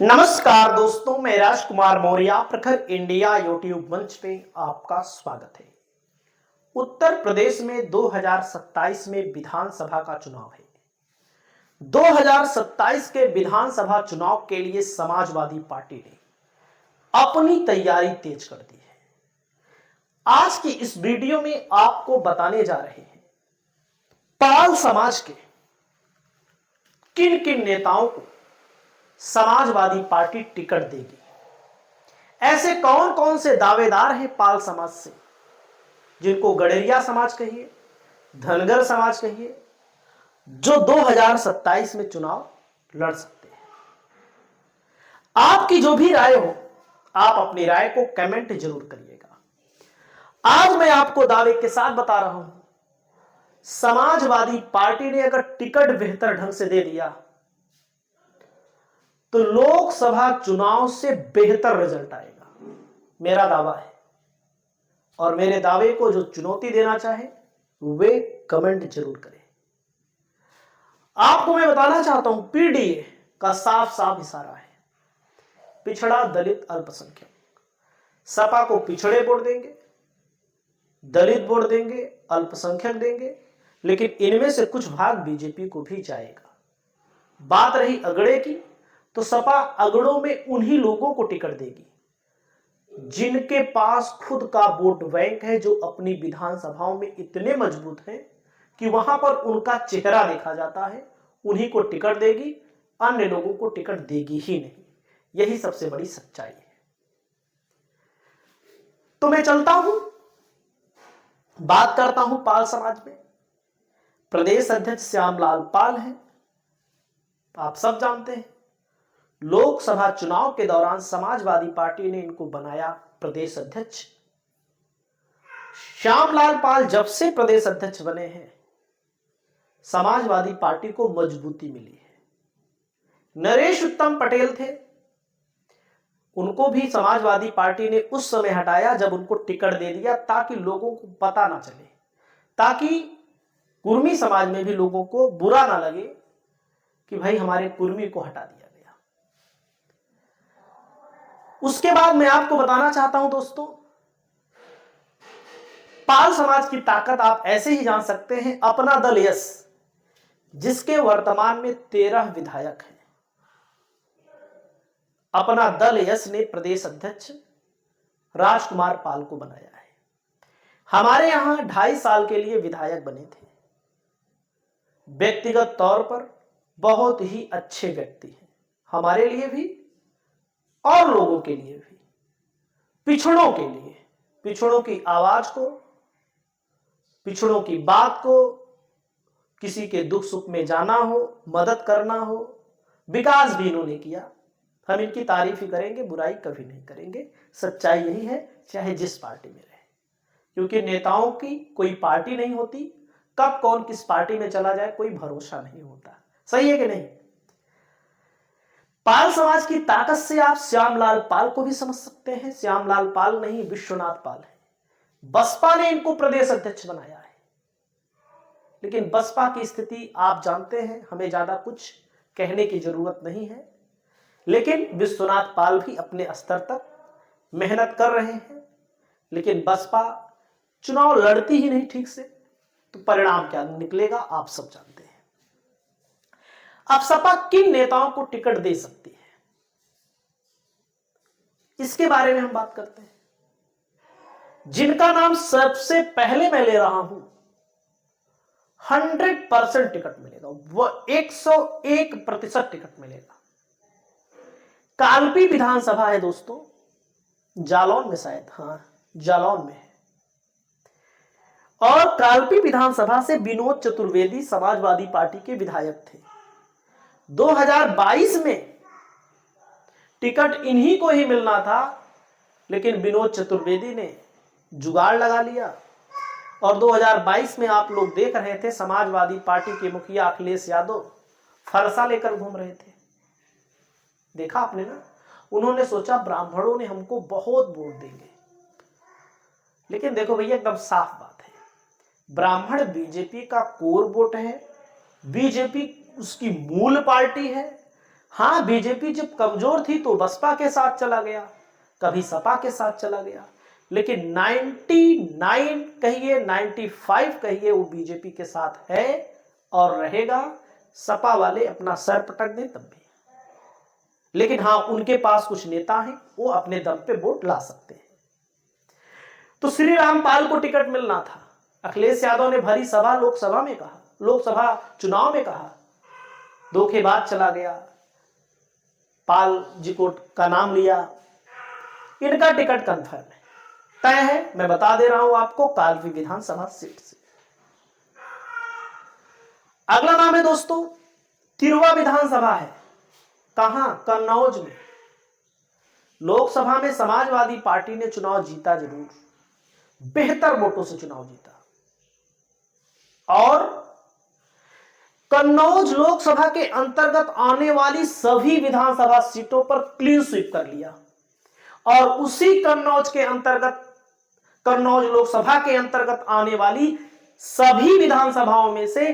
नमस्कार दोस्तों, मैं राजकुमार मौर्य प्रखर इंडिया यूट्यूब मंच पे आपका स्वागत है। उत्तर प्रदेश में 2027 में विधानसभा का चुनाव है। 2027 के विधानसभा चुनाव के लिए समाजवादी पार्टी ने अपनी तैयारी तेज कर दी है। आज की इस वीडियो में आपको बताने जा रहे हैं पाल समाज के किन किन नेताओं को समाजवादी पार्टी टिकट देगी। ऐसे कौन कौन से दावेदार हैं पाल समाज से, जिनको गडेरिया समाज कहिए, धनगर समाज कहिए, जो 2027 में चुनाव लड़ सकते हैं। आपकी जो भी राय हो, आप अपनी राय को कमेंट जरूर करिएगा। आज मैं आपको दावे के साथ बता रहा हूं, समाजवादी पार्टी ने अगर टिकट बेहतर ढंग से दे दिया तो लोकसभा चुनाव से बेहतर रिजल्ट आएगा, मेरा दावा है। और मेरे दावे को जो चुनौती देना चाहे वे कमेंट जरूर करें। आपको मैं बताना चाहता हूं, पीडीए का साफ साफ इशारा है, पिछड़ा दलित अल्पसंख्यक। सपा को पिछड़े वोट देंगे, दलित वोट देंगे, अल्पसंख्यक देंगे, लेकिन इनमें से कुछ भाग बीजेपी को भी जाएगा। बात रही अगड़े की, तो सपा अगड़ों में उन्हीं लोगों को टिकट देगी जिनके पास खुद का वोट बैंक है, जो अपनी विधानसभाओं में इतने मजबूत हैं कि वहां पर उनका चेहरा देखा जाता है। उन्हीं को टिकट देगी, अन्य लोगों को टिकट देगी ही नहीं। यही सबसे बड़ी सच्चाई है। तो मैं चलता हूं, बात करता हूं पाल समाज में। प्रदेश अध्यक्ष श्यामलाल पाल हैं, आप सब जानते हैं। लोकसभा चुनाव के दौरान समाजवादी पार्टी ने इनको बनाया प्रदेश अध्यक्ष। श्यामलाल पाल जब से प्रदेश अध्यक्ष बने हैं, समाजवादी पार्टी को मजबूती मिली है। नरेश उत्तम पटेल थे, उनको भी समाजवादी पार्टी ने उस समय हटाया जब उनको टिकट दे दिया, ताकि लोगों को पता ना चले, ताकि कुर्मी समाज में भी लोगों को बुरा ना लगे कि भाई हमारे कुर्मी को हटा दिया। उसके बाद मैं आपको बताना चाहता हूं दोस्तों, पाल समाज की ताकत आप ऐसे ही जान सकते हैं। अपना दल यस, जिसके वर्तमान में 13 विधायक हैं। अपना दल यस ने प्रदेश अध्यक्ष राजकुमार पाल को बनाया है। हमारे यहां 2.5 साल के लिए विधायक बने थे। व्यक्तिगत तौर पर बहुत ही अच्छे व्यक्ति हैं, हमारे लिए भी और लोगों के लिए भी। पिछड़ों के लिए, पिछड़ों की आवाज को, पिछड़ों की बात को, किसी के दुख सुख में जाना हो, मदद करना हो, विकास भी इन्होंने किया। हम इनकी तारीफ ही करेंगे, बुराई कभी नहीं करेंगे। सच्चाई यही है, चाहे जिस पार्टी में रहे, क्योंकि नेताओं की कोई पार्टी नहीं होती। कब कौन किस पार्टी में चला जाए कोई भरोसा नहीं होता। सही है कि नहीं? पाल समाज की ताकत से आप श्यामलाल पाल को भी समझ सकते हैं। श्यामलाल पाल नहीं, विश्वनाथ पाल है। बसपा ने इनको प्रदेश अध्यक्ष बनाया है, लेकिन बसपा की स्थिति आप जानते हैं, हमें ज्यादा कुछ कहने की जरूरत नहीं है। लेकिन विश्वनाथ पाल भी अपने स्तर तक मेहनत कर रहे हैं, लेकिन बसपा चुनाव लड़ती ही नहीं ठीक से, तो परिणाम क्या निकलेगा आप सब जानते हैं। अब सपा किन नेताओं को टिकट दे सकती है, इसके बारे में हम बात करते हैं। जिनका नाम सबसे पहले मैं ले रहा हूं, 100% टिकट मिलेगा, वह 101% टिकट मिलेगा। कालपी विधानसभा है दोस्तों, जालौन में शायद, हां जालौन में है। और कालपी विधानसभा से विनोद चतुर्वेदी समाजवादी पार्टी के विधायक थे। 2022 में टिकट इन्हीं को ही मिलना था, लेकिन विनोद चतुर्वेदी ने जुगाड़ लगा लिया। और 2022 में आप लोग देख रहे थे, समाजवादी पार्टी के मुखिया अखिलेश यादव फरसा लेकर घूम रहे थे। देखा आपने ना? उन्होंने सोचा ब्राह्मणों ने हमको बहुत वोट देंगे, लेकिन देखो भैया, एकदम साफ बात है, ब्राह्मण बीजेपी का कोर वोट है, बीजेपी उसकी मूल पार्टी है। हाँ, बीजेपी जब कमजोर थी तो बसपा के साथ चला गया, कभी सपा के साथ चला गया, लेकिन 99 कहिए 95 कहिए वो बीजेपी के साथ है और रहेगा। सपा वाले अपना सर पटक दें तब भी, लेकिन हाँ उनके पास कुछ नेता हैं, वो अपने दम पे वोट ला सकते हैं। तो श्री रामपाल को टिकट मिलना था। अखिलेश यादव ने भरी सभा लोकसभा में कहा, लोकसभा चुनाव में कहा, धोखेबाज चला गया, पाल जी को का नाम लिया। इनका टिकट कंफर्म है, तय है। मैं बता दे रहा हूं आपको, कालवी विधानसभा सीट से। अगला नाम है दोस्तों तिरवा विधानसभा है। कहां? कन्नौज में। लोकसभा में समाजवादी पार्टी ने चुनाव जीता जरूर, बेहतर वोटों से चुनाव जीता, और कन्नौज लोकसभा के अंतर्गत आने वाली सभी विधानसभा सीटों पर क्लीन स्वीप कर लिया। और उसी कन्नौज के अंतर्गत, कन्नौज लोकसभा के अंतर्गत आने वाली सभी विधानसभाओं में से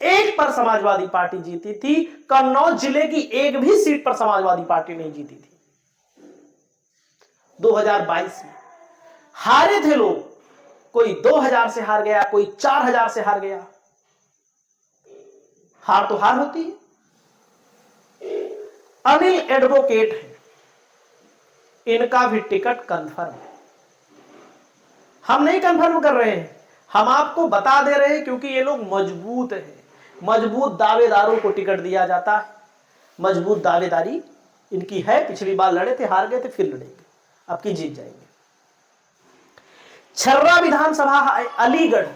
एक पर समाजवादी पार्टी जीती थी। कन्नौज जिले की एक भी सीट पर समाजवादी पार्टी नहीं जीती थी। 2022 में हारे थे लोग, कोई 2000 से हार गया, कोई 4000 से हार गया। हार तो हार होती है। अनिल एडवोकेट है, इनका भी टिकट कंफर्म है। हम नहीं कंफर्म कर रहे हैं, हम आपको बता दे रहे हैं, क्योंकि ये लोग मजबूत हैं। मजबूत दावेदारों को टिकट दिया जाता है। मजबूत दावेदारी इनकी है। पिछली बार लड़े थे, हार गए थे, फिर लड़ेंगे, अब की जीत जाएंगे। छर्रा विधानसभा अलीगढ़,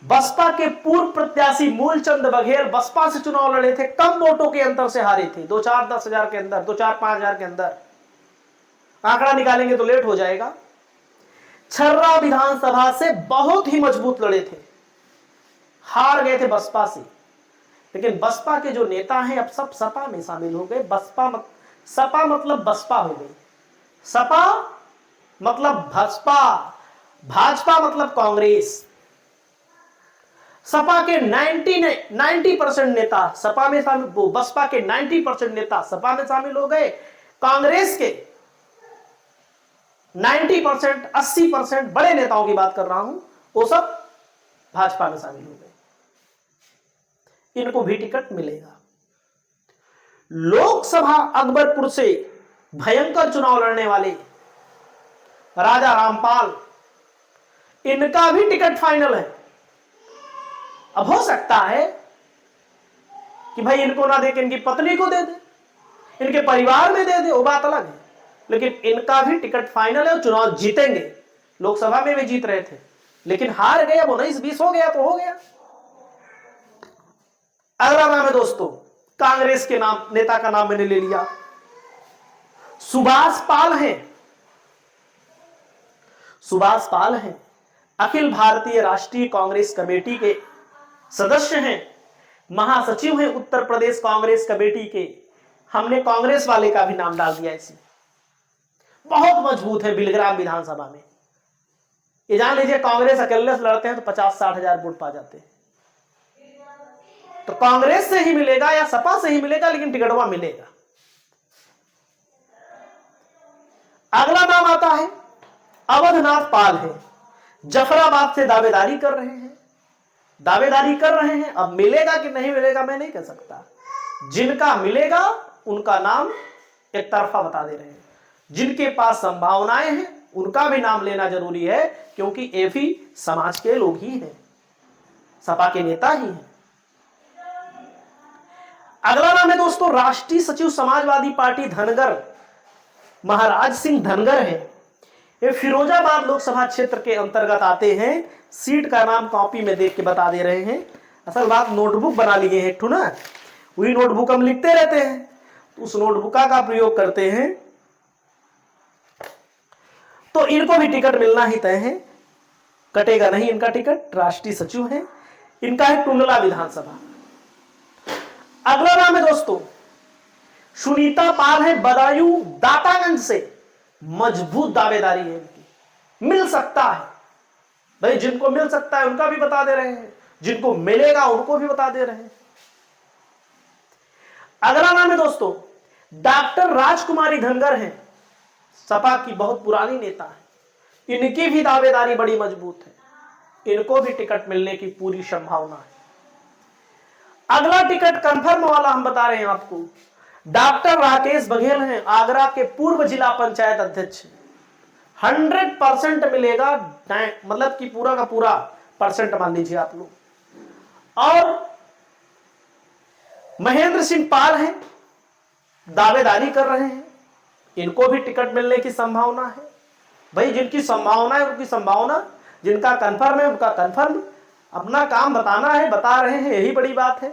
बसपा के पूर्व प्रत्याशी मूलचंद बघेल बसपा से चुनाव लड़े थे, कम वोटों के अंतर से हारे थे, 2-4-10 हजार के अंदर, 2-4-5 हजार के अंदर। आंकड़ा निकालेंगे तो लेट हो जाएगा। छर्रा विधानसभा से बहुत ही मजबूत लड़े थे, हार गए थे बसपा से। लेकिन बसपा के जो नेता हैं अब सब सपा में शामिल हो गए। सपा मतलब बसपा हो गई, सपा मतलब भाजपा, भाजपा मतलब कांग्रेस। सपा के 90% नेता सपा में शामिल, बसपा के 90% नेता सपा में शामिल हो गए। कांग्रेस के 90%, 80% बड़े नेताओं की बात कर रहा हूं, वो सब भाजपा में शामिल हो गए। इनको भी टिकट मिलेगा। लोकसभा अकबरपुर से भयंकर चुनाव लड़ने वाले राजा रामपाल, इनका भी टिकट फाइनल है। अब हो सकता है कि भाई इनको ना देके इनकी पत्नी को दे दे, इनके परिवार में दे दे, वो बात अलग है, लेकिन इनका भी टिकट फाइनल है। चुनाव जीतेंगे। लोकसभा में भी जीत रहे थे, लेकिन हार गए। अब 19-20 हो गया तो हो गया। अगला नाम है दोस्तों, कांग्रेस के नाम, नेता का नाम मैंने ले लिया, सुभाष पाल हैं। सुभाष पाल हैं, अखिल भारतीय राष्ट्रीय कांग्रेस कमेटी के सदस्य हैं, महासचिव हैं उत्तर प्रदेश कांग्रेस कमेटी के। हमने कांग्रेस वाले का भी नाम डाल दिया इसमें। बहुत मजबूत है बिलग्राम विधानसभा में। ये जान लीजिए, कांग्रेस अकेले से लड़ते हैं तो 50-60 हजार वोट पा जाते हैं। तो कांग्रेस से ही मिलेगा या सपा से ही मिलेगा, लेकिन टिकटवा मिलेगा। अगला नाम आता है अवधनाथ पाल है, जफराबाद से दावेदारी कर रहे हैं। अब मिलेगा कि नहीं मिलेगा मैं नहीं कह सकता। जिनका मिलेगा उनका नाम एक तरफा बता दे रहे हैं। जिनके पास संभावनाएं हैं उनका भी नाम लेना जरूरी है, क्योंकि ये भी समाज के लोग ही हैं, सपा के नेता ही हैं। अगला नाम है दोस्तों राष्ट्रीय सचिव समाजवादी पार्टी धनगर, महाराज सिंह धनगर है। ये फिरोजाबाद लोकसभा क्षेत्र के अंतर्गत आते हैं। सीट का नाम कॉपी में देख के बता दे रहे हैं। असल बात नोटबुक बना लिए हैं एक ना, वही नोटबुक हम लिखते रहते हैं, तो उस नोटबुक का प्रयोग करते हैं। तो इनको भी टिकट मिलना ही तय है, कटेगा नहीं इनका टिकट। राष्ट्रीय सचिव है, इनका है टुंडला विधानसभा। अगला नाम है दोस्तों सुनीता पाल है, बदायूं दातागंज से। मजबूत दावेदारी है इनकी, मिल सकता है भाई। जिनको मिल सकता है उनका भी बता दे रहे हैं, जिनको मिलेगा उनको भी बता दे रहे हैं। अगला नाम है दोस्तों डॉक्टर राजकुमारी धनगर हैं, सपा की बहुत पुरानी नेता है, इनकी भी दावेदारी बड़ी मजबूत है, इनको भी टिकट मिलने की पूरी संभावना है। अगला टिकट कंफर्म वाला हम बता रहे हैं आपको, डॉक्टर राकेश बघेल हैं, आगरा के पूर्व जिला पंचायत अध्यक्ष, 100% मिलेगा, मतलब कि पूरा का पूरा परसेंट मान लीजिए आप लोग। और महेंद्र सिंह पाल हैं, दावेदारी कर रहे हैं, इनको भी टिकट मिलने की संभावना है। भाई जिनकी संभावना है उनकी संभावना, जिनका कंफर्म है उनका कंफर्म, अपना काम बताना है, बता रहे हैं, यही बड़ी बात है।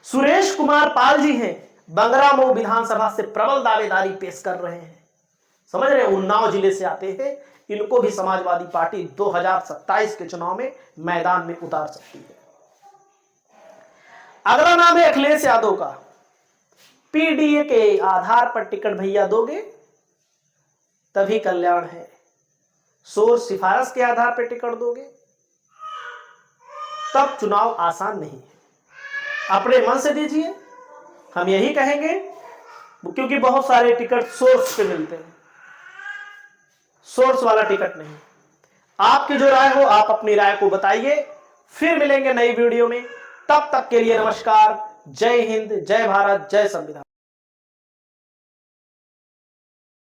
सुरेश कुमार पाल जी हैं, बंगरामऊ विधानसभा से प्रबल दावेदारी पेश कर रहे हैं, समझ रहे हैं, उन्नाव जिले से आते हैं, इनको भी समाजवादी पार्टी 2027 के चुनाव में मैदान में उतार सकती है। अगला नाम है अखिलेश यादव का, पीडीए के आधार पर टिकट भैया दोगे तभी कल्याण है, सोर्स सिफारिश के आधार पर टिकट दोगे तब चुनाव आसान नहीं है, अपने मन से दीजिए, हम यही कहेंगे, क्योंकि बहुत सारे टिकट सोर्स पे मिलते हैं, सोर्स वाला टिकट नहीं। आपकी जो राय हो आप अपनी राय को बताइए, फिर मिलेंगे नई वीडियो में, तब तक के लिए नमस्कार, जय हिंद, जय भारत, जय संविधान।